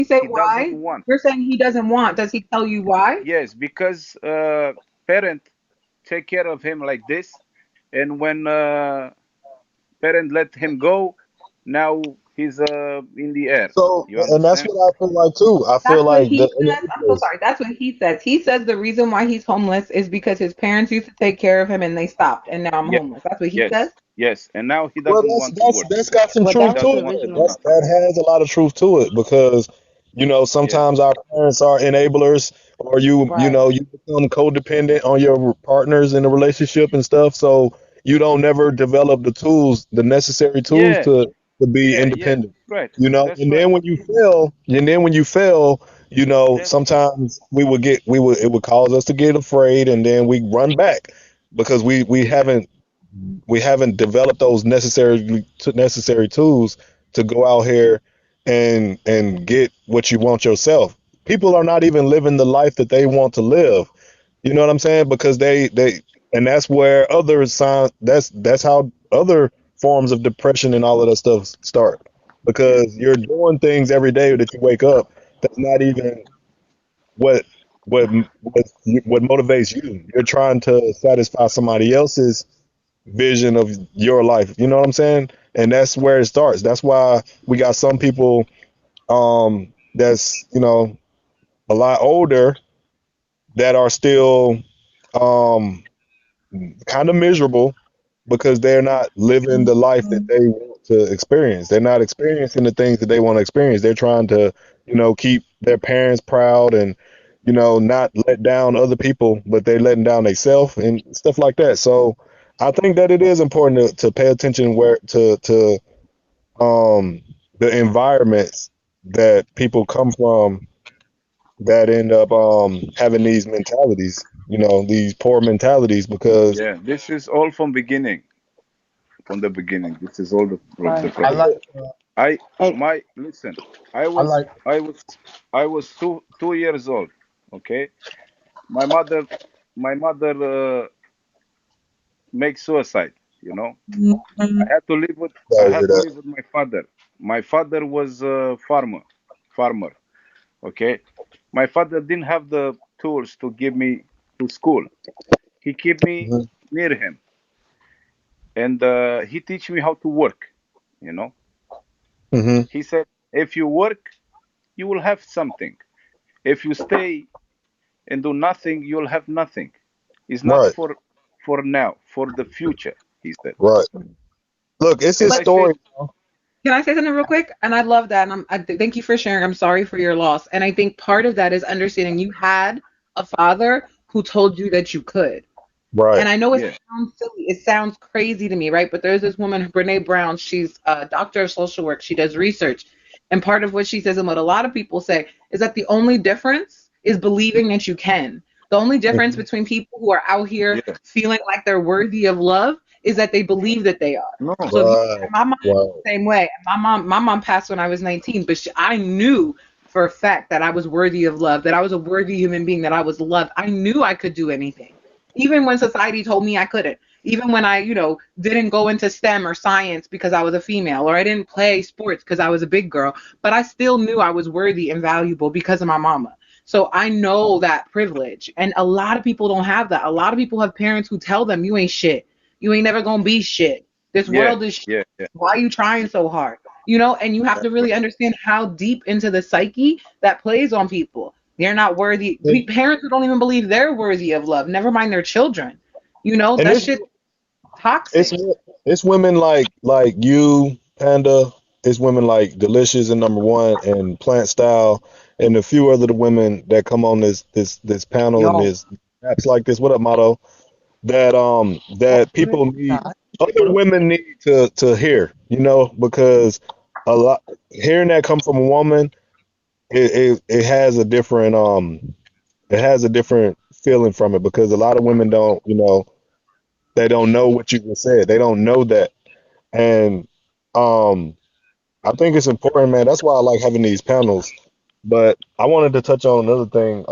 you say He doesn't why? want. You're saying he doesn't want. Does he tell you why? Yes, because parent take care of him like this, and when parent let him go, now he's in the air. So, You and that's understand? what I feel like too. I feel That's what like the he says. I'm so individuals. sorry. That's what he says. He says the reason why he's homeless is because his parents used to take care of him and they stopped, and now I'm Yes, homeless. That's what he yes, says. yes. And now he Well, doesn't want to that's work. that's got some Well, He truth that to was the doesn't it. want to do original. That's nothing. that has a lot of truth to it because Yes, sometimes our parents are enablers, or Right. you become codependent on your partners in the relationship and stuff. So you don't never develop the necessary tools yeah, to be yeah, yeah. independent. Right. That's And right. then when you fail, That's sometimes it would cause us to get afraid, and then we run back because we haven't developed those necessary tools to go out here and get what you want yourself. People are not even living the life that they want to live. You know what I'm saying? Because they and that's where other signs that's how other forms of depression and all of that stuff start. Because you're doing things every day that you wake up that's not even what what motivates you. You're trying to satisfy somebody else's vision of your life. You know what I'm saying? And that's where it starts. That's why we got some people that's, a lot older that are still um kind of miserable because they're not living the life that they want to experience. They're not experiencing the things that they want to experience. They're trying to, keep their parents proud and, not let down other people, but they letting down themselves and stuff like that. So I think that it is important to pay attention where to um the environments that people come from that end up having these mentalities, these poor mentalities because yeah. This is all from beginning. From the beginning. This is all the Right. I problem. like I And my listen. I I was like I was I was 2 years old. Okay, my mother my mother makes suicide. You know, I Mhm. had to live with I sorry to hear had to that. live with my father. My father was a farmer. Okay, my father didn't have the tools to give me to school. He kept me Hmm. near him, and he teach me how to work. You know, Hmm. he said, if you work, you will have something. If you stay and do nothing, you'll have nothing. It's not Right, for now, for the future, he said. right. Look, it's his And But I said, story. can I say something real quick? And I love that. And thank you for sharing. I'm sorry for your loss. And I think part of that is understanding you had a father who told you that you could. Right. And I know it yeah, sounds silly. It sounds crazy to me, right? But there's this woman, Brene Brown. She's a doctor of social work. She does research. And part of what she says, and what a lot of people say, is that the only difference is believing that you can. The only difference Hmm. between people who are out here yeah. feeling like they're worthy of love is that they believe that they are. No, So if you, Right. my mom is Right. the same way. My mom passed when I was 19, but I knew for a fact that I was worthy of love, that I was a worthy human being, that I was loved. I knew I could do anything even when society told me I couldn't, even when I, didn't go into STEM or science because I was a female, or I didn't play sports because I was a big girl, but I still knew I was worthy and valuable because of my mama. So I know that privilege. And a lot of people don't have that. A lot of people have parents who tell them, you ain't shit. You ain't never going to be shit. This yeah, world is shit. yeah, yeah. Why are you trying so hard? And you have to That's really right. understand how deep into the psyche that plays on people. They're not worthy. And, Parents who don't even believe they're worthy of love, never mind their children. and That shit it's toxic. it's women like you, Panda. It's women like Delicious and Number One and Plant Style and a few other the women that come on this panel and yo, this apps like this. What up, Motto? That people need, other women need to hear, because a lot hearing that come from a woman, it has a different feeling from it because a lot of women don't, they don't know what you just said. They don't know that. And um I think it's important, man. That's why I like having these panels. But I wanted to touch on another thing.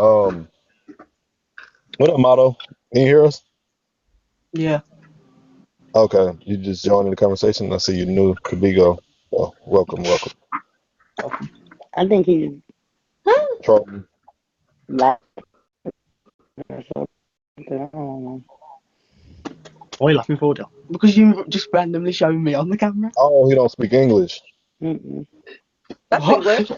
What up, Motto? Can you hear us? yeah. Okay, you just joined the conversation. I see you new to Bigo. Well, welcome, welcome. I think he. Trolling. Like, I don't know. What are you laughing for, John? Because you just randomly showing me on the camera. Oh, he don't speak English. Mm-mm. That's What? English.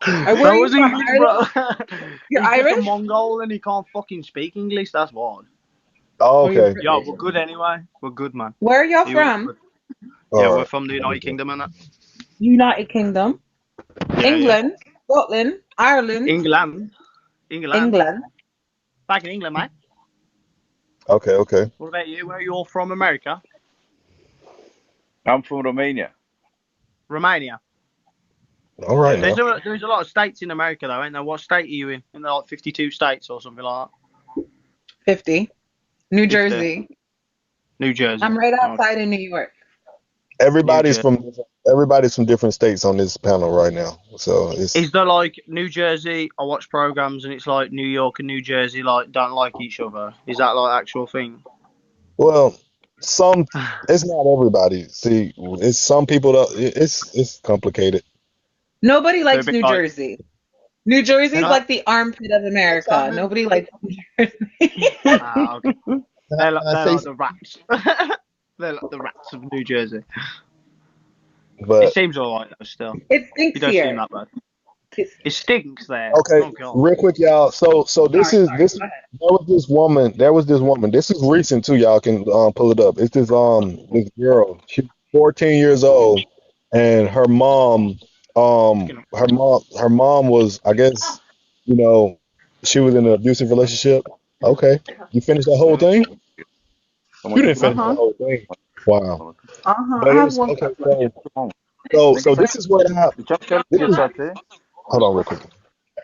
Where That are you was from? English, Ireland? bro. You're He's just a Irish? Mongol and he can't fucking speak English. That's why. Oh, Or you're okay. Yeah, British? we're good anyway. We're good, man. Where are y'all You all from? good? Yeah, All we're right. from the United Kingdom and that. United Kingdom, Yeah, yeah. England, Scotland, Ireland, England. England. England. Back in England, mate. Okay, okay. What about you? Where are you all from? America? I'm from Romania. Romania. All right Yeah. now. There's a lot of states in America, though, ain't there? What state are you in? In there like 52 states or something like 50. New that? 50. Jersey. New Jersey. I'm right Okay. outside of New York. New Everybody's Jersey. from different states on this panel right now. So it's Is there like New Jersey? I watch programs and it's like New York and New Jersey like don't like each other. Is that like actual thing? well, some it's not everybody. See, it's some people that it's complicated. Nobody They're a likes bit New like Jersey. New Jersey's no. like the armpit of America. Nobody likes New Jersey. Ah, okay. They're I like say, the rats. They're like the rats of New Jersey. It but seems alright though. Still, It you stinks don't seem here. that bad. It's, It stinks there. okay, Oh god. real quick, y'all. So this sorry, is sorry. this Go ahead. there was this woman. There was this woman. This is recent too. Y'all can pull it up. It's this girl. She's 14 years old, and her mom was, I guess, she was in an abusive relationship. Okay, you finished that whole thing. You didn't finish the Uh-huh. whole thing. Wow. Uh-huh. But I it have was one okay. cup left. So this is what I this is Sorry, hold on real quick.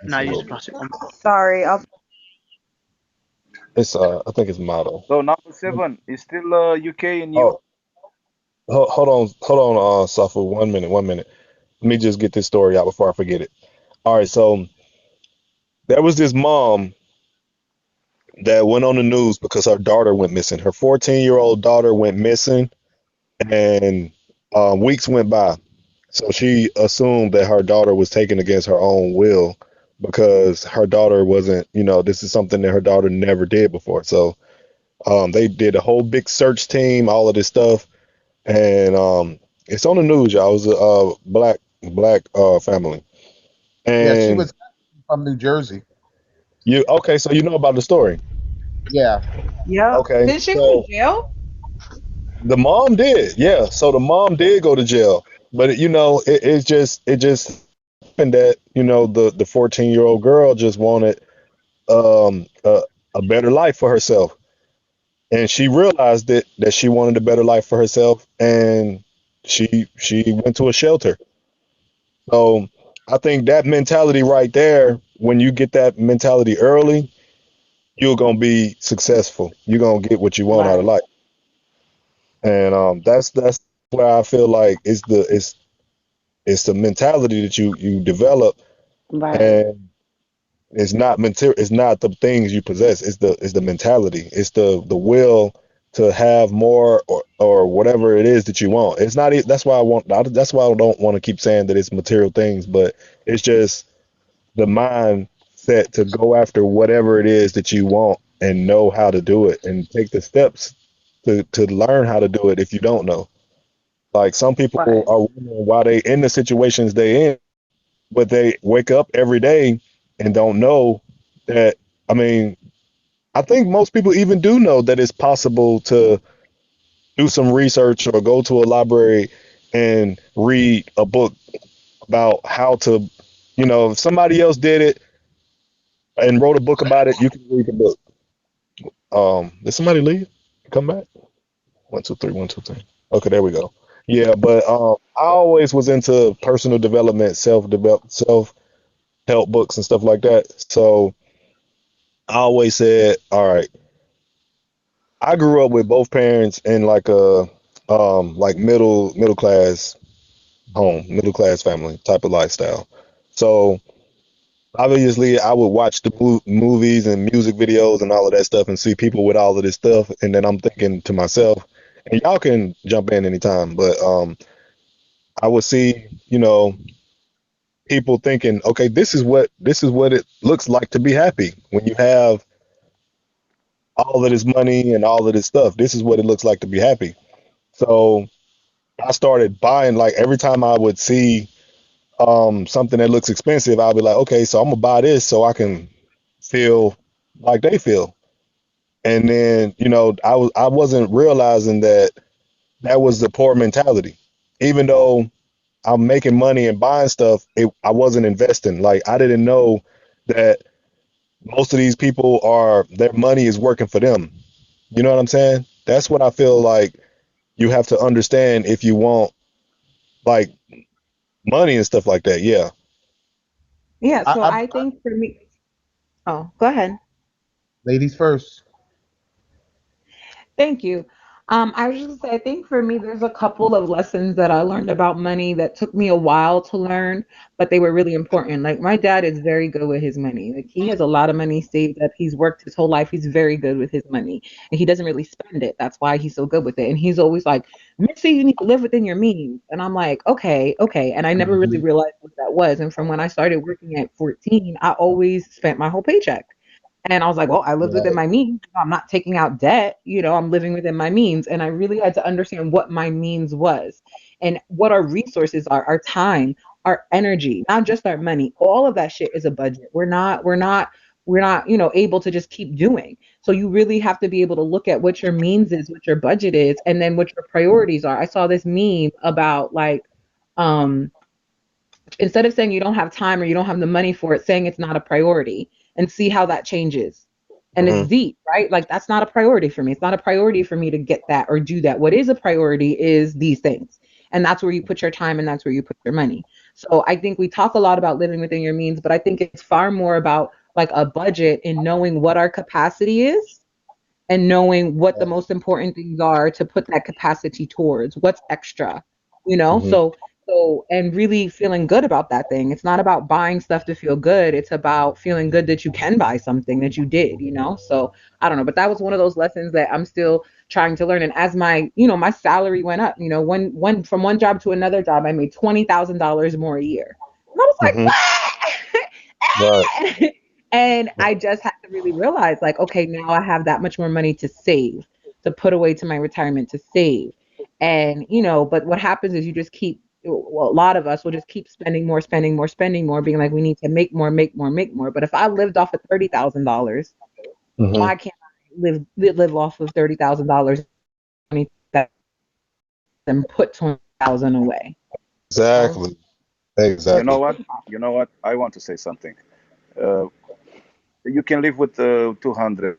No, use a plastic one. Sorry, I'll It's I think it's motto. so number 7 is still UK and Oh, Europe. hold on, Safa, 1 minute, 1 minute. Let me just get this story out before I forget it. All right, so there was this mom that went on the news because her daughter went missing. Her 14-year-old daughter went missing, and weeks went by. So she assumed that her daughter was taken against her own will because her daughter wasn't, this is something that her daughter never did before. So they did a whole big search team, all of this stuff, and it's on the news, y'all. It was a black family, Yeah, she and was from New Jersey. you okay? So you know about the story. Yeah. Yep. Okay, Didn't she go to so jail? the mom did, yeah. So the mom did go to jail, but it just happened that the 14-year-old girl just wanted um a, a better life for herself, and she realized that she wanted a better life for herself, and she went to a shelter. So I think that mentality right there, when you get that mentality early, you're gonna be successful. You're gonna get what you want out of Right. life. And that's where I feel like it's the mentality that you develop, Right. and it's not material. It's not the things you possess. It's the mentality. It's the will to have more or whatever it is that you want. It's not. That's why That's why I don't want to keep saying that it's material things, but it's just the mindset to go after whatever it is that you want and know how to do it and take the steps to learn how to do it if you don't know. Like some people Right. are wondering why they in the situations they in, but they wake up every day and don't know that. I mean, I think most people even do know that it's possible to do some research or go to a library and read a book about how to, if somebody else did it and wrote a book about it, you can read the book. Did somebody leave? Come back? 1 2 3, 1 2 3. Okay, there we go. Yeah, but I always was into personal development, self help books and stuff like that. So I always said, all right, I grew up with both parents in like a like middle class home, middle class family type of lifestyle. So obviously I would watch the movies and music videos and all of that stuff and see people with all of this stuff, and then I'm thinking to myself, and y'all can jump in anytime, but I would see, people thinking, okay, this is what it looks like to be happy when you have all of this money and all of this stuff. This is what it looks like to be happy. So I started buying, like every time I would see something that looks expensive, I'll be like, okay, so I'm gonna buy this so I can feel like they feel. And then, I wasn't realizing that that was the poor mentality. Even though I'm making money and buying stuff, I wasn't investing. Like I didn't know that most of these people are their money is working for them. You know what I'm saying? That's what I feel like you have to understand if you want like money and stuff like that. Yeah. Yeah, so I I think for me, oh, go ahead. ladies first. Thank you. I was just gonna say, I think for me, there's a couple of lessons that I learned about money that took me a while to learn, but they were really important. Like my dad is very good with his money. Like he has a lot of money saved up. He's worked his whole life. He's very good with his money, and he doesn't really spend it. That's why he's so good with it. And he's always like, "Missy, you need to live within your means." And I'm like, "Okay, okay." And I never really Mhm. realized what that was. And from when I started working at 14, I always spent my whole paycheck. And I was like, well, I live within Right. my means. I'm not taking out debt. I'm living within my means. And I really had to understand what my means was and what our resources are, our time, our energy, not just our money. All of that shit is a budget. We're not, able to just keep doing. So you really have to be able to look at what your means is, what your budget is, and then what your priorities are. I saw this meme about like, um, instead of saying you don't have time or you don't have the money for it, saying it's not a priority and see how that changes. And it's Hmm. deep, right? Like that's not a priority for me. It's not a priority for me to get that or do that. What is a priority is these things. And that's where you put your time and that's where you put your money. So I think we talk a lot about living within your means, but I think it's far more about like a budget and knowing what our capacity is and knowing what the most important things are to put that capacity towards what's extra, Hmm. so and really feeling good about that thing. It's not about buying stuff to feel good. It's about feeling good that you can buy something that you did. So I don't know, but that was one of those lessons that I'm still trying to learn. And as my salary went up, one from one job to another job, I made $20,000 more a year. And I was like, Hmm. Right. what? And I just had to really realize, like, okay, now I have that much more money to save, to put away to my retirement to save. And, but what happens is you just keep, well, a lot of us will just keep spending more, spending more, spending more, being like, we need to make more, make more, make more. But if I lived off of $30,000, Hmm. why can't I live off of $30,000 and put 20,000 away? So Exactly. You know Exactly. what? You know what? I want to say something. Uh, you can live with 200,000,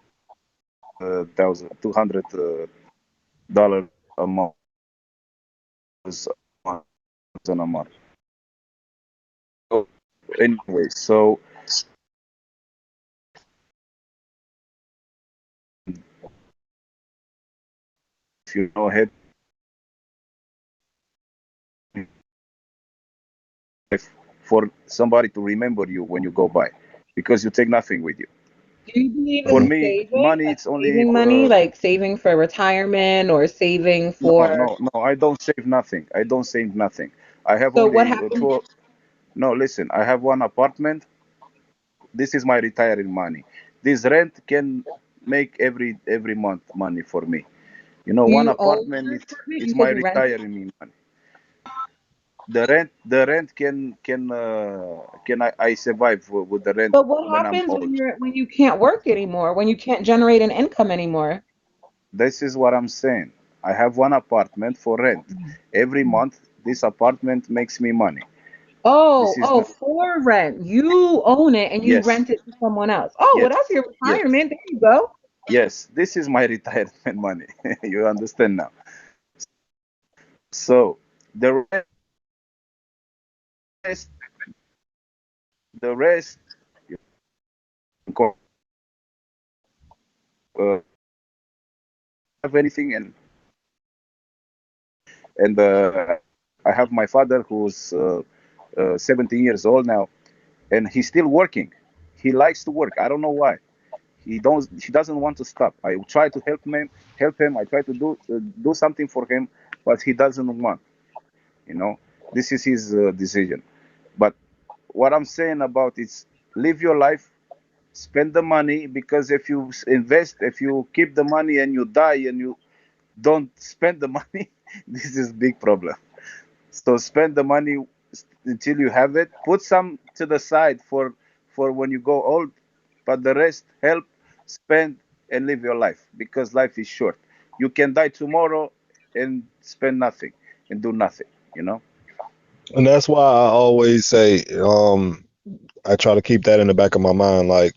$200 a month, a month. So anyway, so if you go ahead for somebody to remember you when you go by, because you take nothing with you. do you believe For Hmm. in me, saving, money like it's only saving money, like saving for retirement or saving no, for? no, no. I don't save nothing. I don't save nothing. I have So what only happens? two. No, listen. I have one apartment. This is my retiring money. This rent can make every month money for me. Do One you own apartment your is apartment? is You my said you rent it. retiring me money. The rent can I survive with the rent But what when I'm happens when old. you can't work anymore, when you can't generate an income anymore? This is what I'm saying. I have one apartment for rent. Every month, this apartment makes me money. Oh, This is oh, not. for rent. You own it and you Yes, rent it to someone else. Oh, well, yes, that's your yes, retirement. There you go. yes. This is my retirement money. You understand now? So the rest, the rest, you can have anything, and I have my father who's 70 years old now, and he's still working. He likes to work. I don't know why. He doesn't want to stop. I try to help him. I try to do something for him, but he doesn't want. You know, this is his decision. But what I'm saying about is live your life, spend the money, because if you invest, if you keep the money and you die and you don't spend the money, this is big problem. So spend the money until you have it. Put some to the side for when you go old, but the rest help, spend, and live your life, because life is short. You can die tomorrow and spend nothing and do nothing. You know. And that's why I always say, I try to keep that in the back of my mind. Like,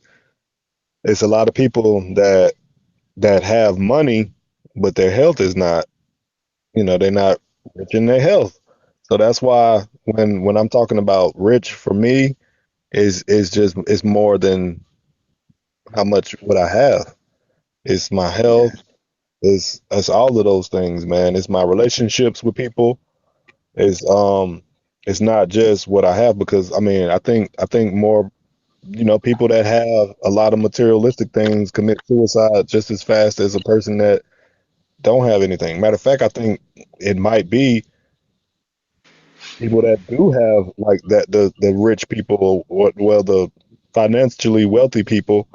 it's a lot of people that have money, but their health is not. They're not rich in their health. So that's why when I'm talking about rich for me is just it's more than how much what I have. It's my Yeah. health. It's all of those things, man. It's my relationships with people. It's it's not just what I have because I think more people that have a lot of materialistic things commit suicide just as fast as a person that don't have anything. Matter of fact, I think it might be people that do have like that the rich people or well the financially wealthy people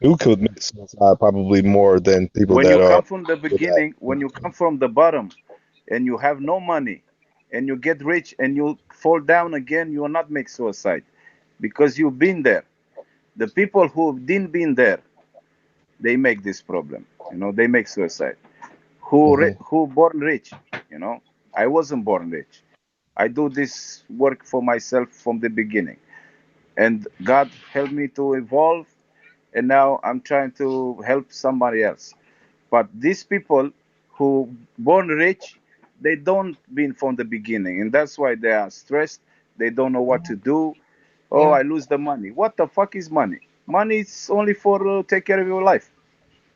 do commit suicide probably more than people When that you are come from the without. beginning, when you come from the bottom, and you have no money, and you get rich and you fall down again, you will not make suicide, because you've been there. The people who didn't been there, they make this problem. They make suicide. Hmm. Who born rich? You know, I wasn't born rich. I do this work for myself from the beginning, and God helped me to evolve, and now I'm trying to help somebody else. But these people who born rich, they don't been from the beginning, and that's why they are stressed. They don't know what to do. Oh, I lose the money. What the fuck is money? Money is only for take care of your life.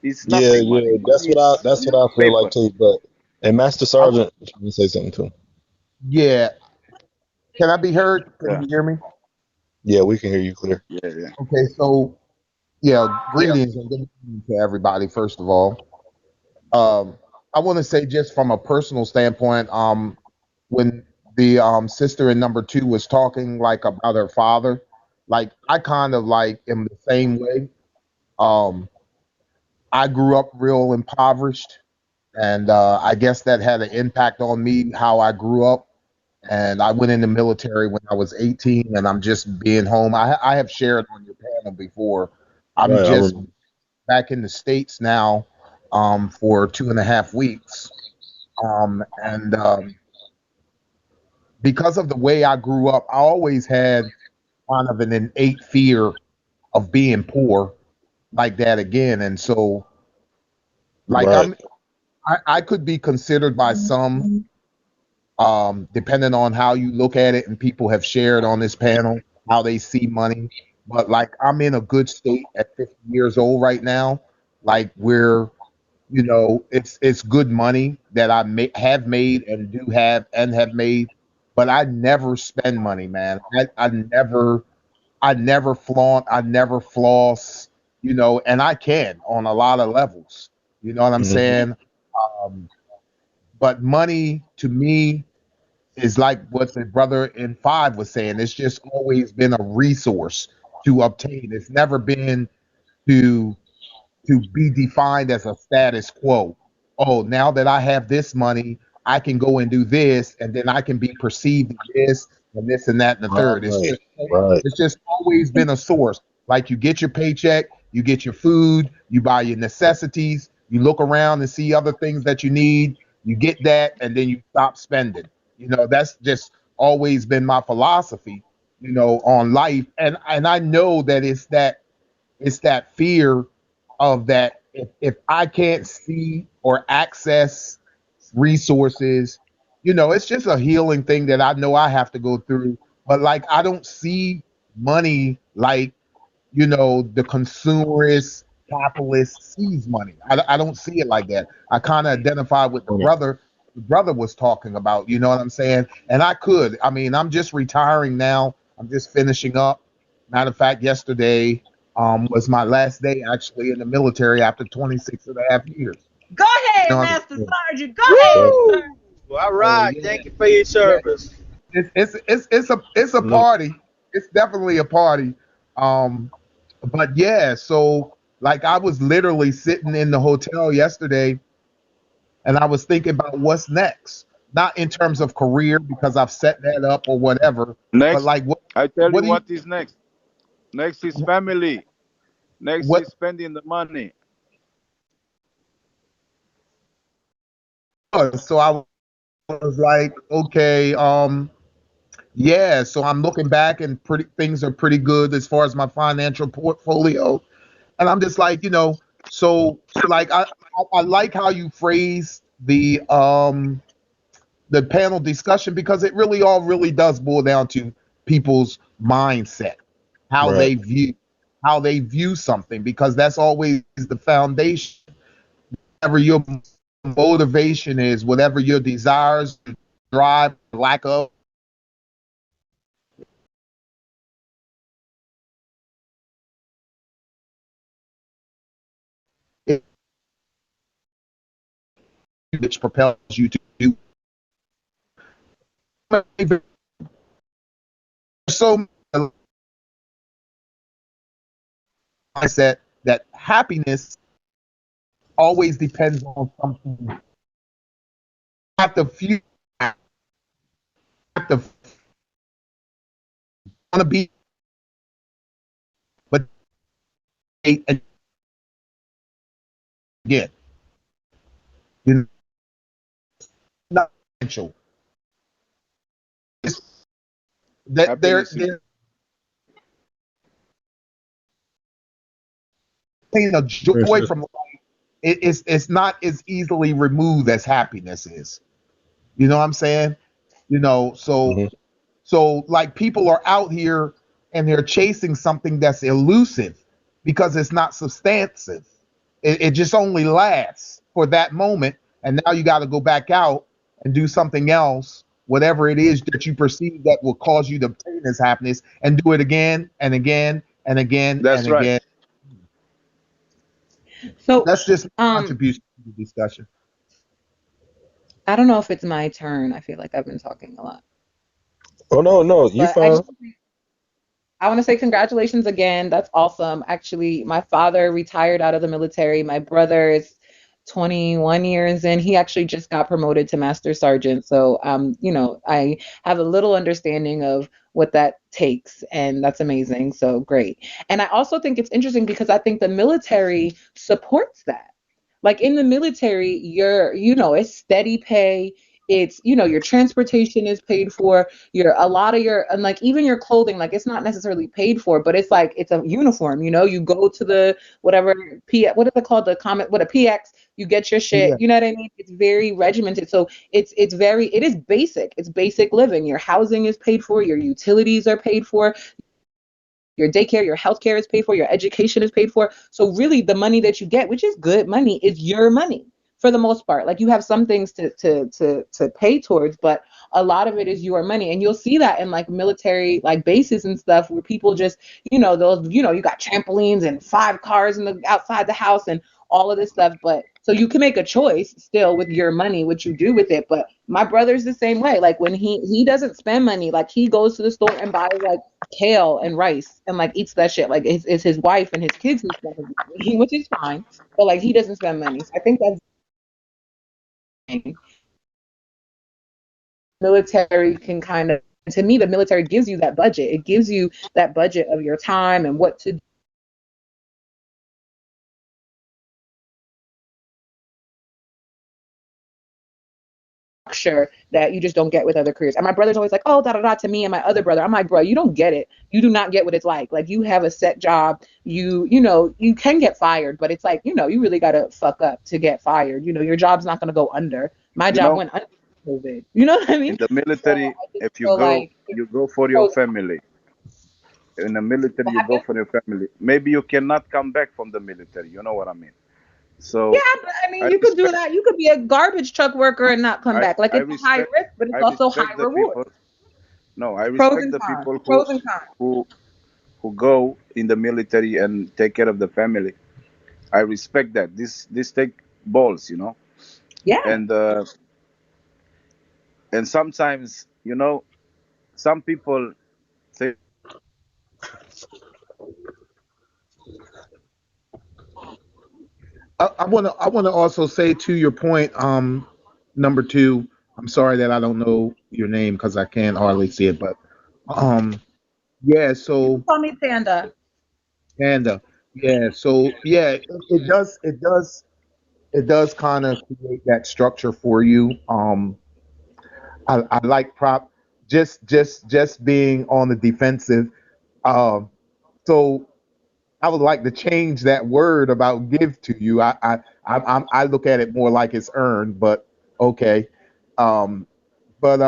It's Yeah, nothing. Money. yeah, Money is that's what I feel like paper. too. But and Master I, Sergeant, let me say something too. yeah. Can I be heard? Can Yeah, you hear me? Yeah, we can hear you clear. yeah, yeah. Okay. So, yeah, Yeah. greetings and good evening to everybody, first of all. I want to say, just from a personal standpoint, when the sister in number two was talking like about her father, like I kind of like am the same way. Um, I grew up real impoverished, and I guess that had an impact on me how I grew up. And I went in the military when I was 18, and I'm just being home. I have shared on your panel before. I'm Right, I just remember. back in the states now for 2.5 weeks, and because of the way I grew up, I always had kind of an innate fear of being poor like that again. And so, like Right. I could be considered by some, depending on how you look at it, and people have shared on this panel how they see money. But like I'm in a good state at 50 years old right now, like where it's good money that have made and do have and have made, but I never spend money, man. I never flaunt, I never floss, and I can on a lot of levels. You know what I'm Hmm. saying? Um, but money to me is like what the brother in five was saying. It's just always been a resource to obtain. It's never been to be defined as a status quo. Oh, now that I have this money, I can go and do this, and then I can be perceived as this and that and the third. It's Right. just Right. it's just always been a source. Like you get your paycheck, you get your food, you buy your necessities, you look around and see other things that you need, you get that, and then you stop spending. That's just always been my philosophy, on life. And I know that it's that fear of that if I can't see or access resources, it's just a healing thing that I know I have to go through. But like I don't see money like the consumerist capitalist sees money. I don't see it like that. I kind of identify with the brother was talking about. You know what I'm saying? And I'm just retiring now. I'm just finishing up. Matter of fact, yesterday was my last day actually in the military after 26 and a half years. Go You ahead, know what I'm Master saying? Sergeant. Go ahead, Right. sir. Woo! All So right. yeah, Thank you for your yeah, service. it's a Look, party. it's definitely a party. But yeah, so like I was literally sitting in the hotel yesterday, and I was thinking about what's next. Not in terms of career because I've set that up or whatever, but Next, like I tell what you do you what is next. Next is family. Next what is spending the money. so I was like, okay, yeah, so I'm looking back and pretty things are pretty good as far as my financial portfolio. And I'm just like, so like I like how you phrase the panel discussion because it really all really does boil down to people's mindset, how Right. they view how they view something, because that's always the foundation. Whatever your motivation is, whatever your desires, drive, lack of, it, which propels you to do so mindset that happiness always depends on something. You have to feel, have to want to be, but again, you know, not essential. It's that Happiness is they're saying a Yes, joy yes. from it's not as easily removed as happiness is. You know what I'm saying? You know, Hmm. so like people are out here and they're chasing something that's elusive because it's not substantive. It just only lasts for that moment, and now you got to go back out and do something else, whatever it is that you perceive that will cause you to obtain this happiness, and do it again and again and again and that's right. again. So, That's just my um, contribution to the discussion. I don't know if it's my turn. I feel like I've been talking a lot, Oh no, no, you but fine. I want to say congratulations again. That's awesome. Actually, my father retired out of the military. My brother is 21 years in. He actually just got promoted to master sergeant. So, I have a little understanding of what that takes, and that's amazing. So great. And I also think it's interesting because I think the military supports that. Like in the military, it's steady pay. It's, your transportation is paid for, your a lot of your, and like even your clothing, like it's not necessarily paid for, but it's like it's a uniform. You go to the whatever what is it called, the comment, what a PX, you get your shit. Yeah, You know what I mean? It's very regimented. So it is basic. It's basic living. Your housing is paid for, your utilities are paid for, your daycare, your healthcare is paid for, your education is paid for. So really the money that you get, which is good money, is your money for the most part. Like you have some things to pay towards, but a lot of it is your money. And you'll see that in like military like bases and stuff where people just, those, you got trampolines and 5 cars in the outside the house and all of this stuff. But so you can make a choice still with your money, what you do with it. But my brother's the same way. Like when he doesn't spend money, like he goes to the store and buys like kale and rice and like eats that shit. Like it's his wife and his kids who spend money, which is fine. But like he doesn't spend money. So I think that's military can kind of, to me, the military gives you that budget. It gives you that budget of your time and what to structure that you just don't get with other careers. And my brother's always like, oh, da da da, to me and my other brother. I'm like, bro, you don't get it. You do not get what it's like. Like you have a set job. You can get fired, but it's like, you really gotta fuck up to get fired. Your job's not gonna go under. My You job know, went under COVID. You know what I in mean? the So military, I just if you feel go, like you go for your pros family. In the military, what you go happened? for your family. Maybe you cannot come back from the military. You know what I mean? Yeah, So but I mean, I you could do respect, that. You could be a garbage truck worker and not come I, back. Like I it's a high respect, risk, but it's I also high respect the reward. people. No, I Pros respect and the cons. people Pros and cons. who who go in the military and take care of the family. I respect that. This take balls, Yeah. and and sometimes some people say I wanna also say to your point, number two. I'm sorry that I don't know your name because I can't hardly see it, but um, yeah. You So can call me Panda. and yeah, so yeah, it does kind of create that structure for you. I like prop just being on the defensive. Um, so I would like to change that word about give to you. I look at it more like it's earned, but okay. Um, but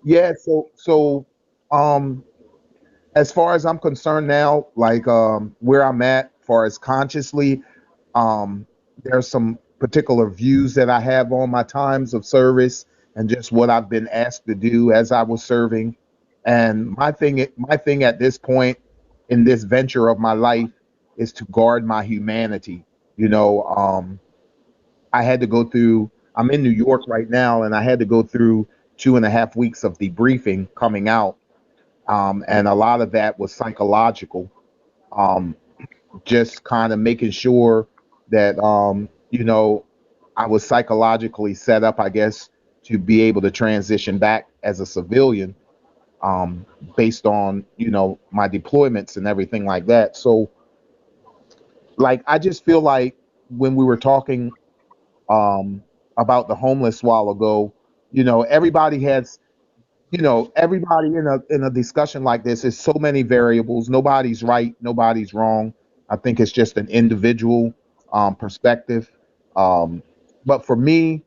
yeah. So um, as far as I'm concerned now, like where I'm at, as far as consciously, um, there's some particular views that I have on my times of service and just what I've been asked to do as I was serving. And my thing at this point in this venture of my life is to guard my humanity. You know, I had to go through. I'm in New York right now, and I had to go through 2.5 weeks of debriefing coming out, and a lot of that was psychological. Um, just kind of making sure that I was psychologically set up, I guess, to be able to transition back as a civilian, um, based on my deployments and everything like that. So, like, I just feel like when we were talking about the homeless while ago, everybody has everybody in a discussion like this is so many variables. Nobody's right, nobody's wrong. I think it's just an individual perspective. Um, but for me,